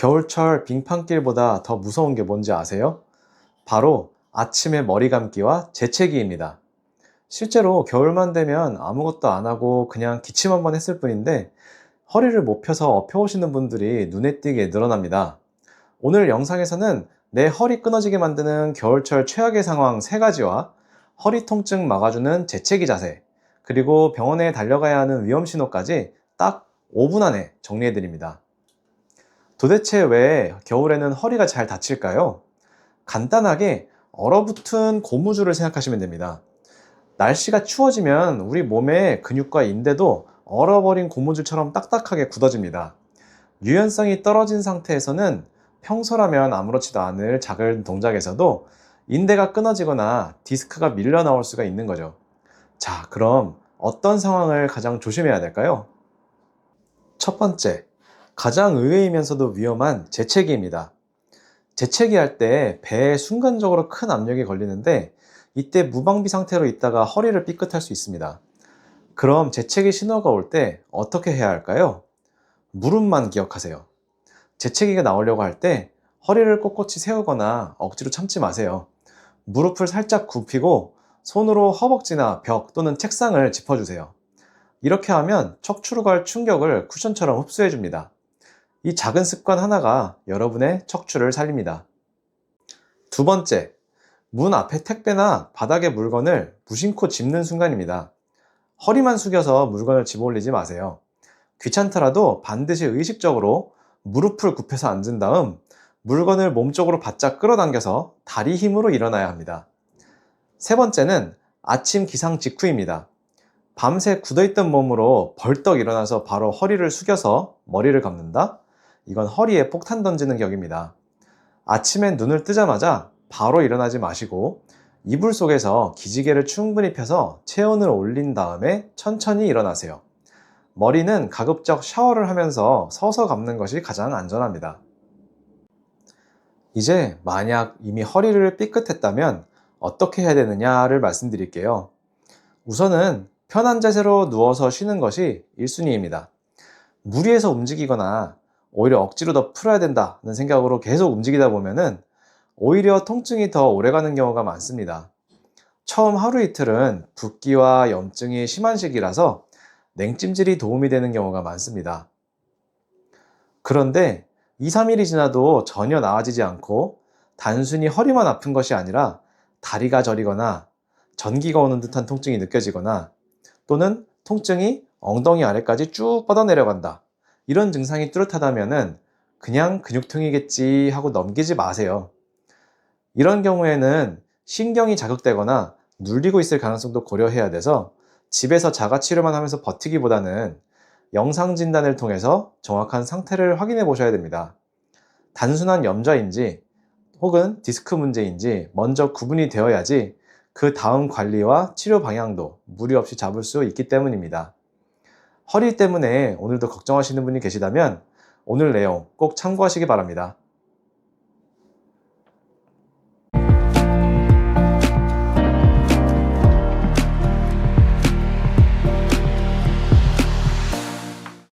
겨울철 빙판길보다 더 무서운 게 뭔지 아세요? 바로 아침에 머리 감기와 재채기입니다. 실제로 겨울만 되면 아무것도 안 하고 그냥 기침 한번 했을 뿐인데 허리를 못 펴서 엎혀오시는 분들이 눈에 띄게 늘어납니다. 오늘 영상에서는 내 허리 끊어지게 만드는 겨울철 최악의 상황 3가지와 허리 통증 막아주는 재채기 자세, 그리고 병원에 달려가야 하는 위험 신호까지 딱 5분 안에 정리해 드립니다. 도대체 왜 겨울에는 허리가 잘 다칠까요? 간단하게 얼어붙은 고무줄을 생각하시면 됩니다. 날씨가 추워지면 우리 몸의 근육과 인대도 얼어버린 고무줄처럼 딱딱하게 굳어집니다. 유연성이 떨어진 상태에서는 평소라면 아무렇지도 않을 작은 동작에서도 인대가 끊어지거나 디스크가 밀려 나올 수가 있는 거죠. 자, 그럼 어떤 상황을 가장 조심해야 될까요? 첫 번째, 가장 의외이면서도 위험한 재채기입니다. 재채기할 때 배에 순간적으로 큰 압력이 걸리는데 이때 무방비 상태로 있다가 허리를 삐끗할 수 있습니다. 그럼 재채기 신호가 올 때 어떻게 해야 할까요? 무릎만 기억하세요. 재채기가 나오려고 할 때 허리를 꼿꼿이 세우거나 억지로 참지 마세요. 무릎을 살짝 굽히고 손으로 허벅지나 벽 또는 책상을 짚어주세요. 이렇게 하면 척추로 갈 충격을 쿠션처럼 흡수해 줍니다. 이 작은 습관 하나가 여러분의 척추를 살립니다. 두 번째, 문 앞에 택배나 바닥에 물건을 무심코 짚는 순간입니다. 허리만 숙여서 물건을 집어 올리지 마세요. 귀찮더라도 반드시 의식적으로 무릎을 굽혀서 앉은 다음 물건을 몸쪽으로 바짝 끌어당겨서 다리 힘으로 일어나야 합니다. 세 번째는 아침 기상 직후입니다. 밤새 굳어있던 몸으로 벌떡 일어나서 바로 허리를 숙여서 머리를 감는다? 이건 허리에 폭탄 던지는 격입니다. 아침에 눈을 뜨자마자 바로 일어나지 마시고 이불 속에서 기지개를 충분히 펴서 체온을 올린 다음에 천천히 일어나세요. 머리는 가급적 샤워를 하면서 서서 감는 것이 가장 안전합니다. 이제 만약 이미 허리를 삐끗했다면 어떻게 해야 되느냐를 말씀드릴게요. 우선은 편한 자세로 누워서 쉬는 것이 1순위입니다. 무리해서 움직이거나 오히려 억지로 더 풀어야 된다는 생각으로 계속 움직이다 보면은 오히려 통증이 더 오래가는 경우가 많습니다. 처음 하루 이틀은 붓기와 염증이 심한 시기라서 냉찜질이 도움이 되는 경우가 많습니다. 그런데 2, 3일이 지나도 전혀 나아지지 않고 단순히 허리만 아픈 것이 아니라 다리가 저리거나 전기가 오는 듯한 통증이 느껴지거나 또는 통증이 엉덩이 아래까지 쭉 뻗어내려간다. 이런 증상이 뚜렷하다면은 그냥 근육통이겠지 하고 넘기지 마세요. 이런 경우에는 신경이 자극되거나 눌리고 있을 가능성도 고려해야 돼서 집에서 자가치료만 하면서 버티기보다는 영상 진단을 통해서 정확한 상태를 확인해 보셔야 됩니다. 단순한 염좌인지 혹은 디스크 문제인지 먼저 구분이 되어야지 그 다음 관리와 치료 방향도 무리 없이 잡을 수 있기 때문입니다. 허리 때문에 오늘도 걱정하시는 분이 계시다면 오늘 내용 꼭 참고하시기 바랍니다.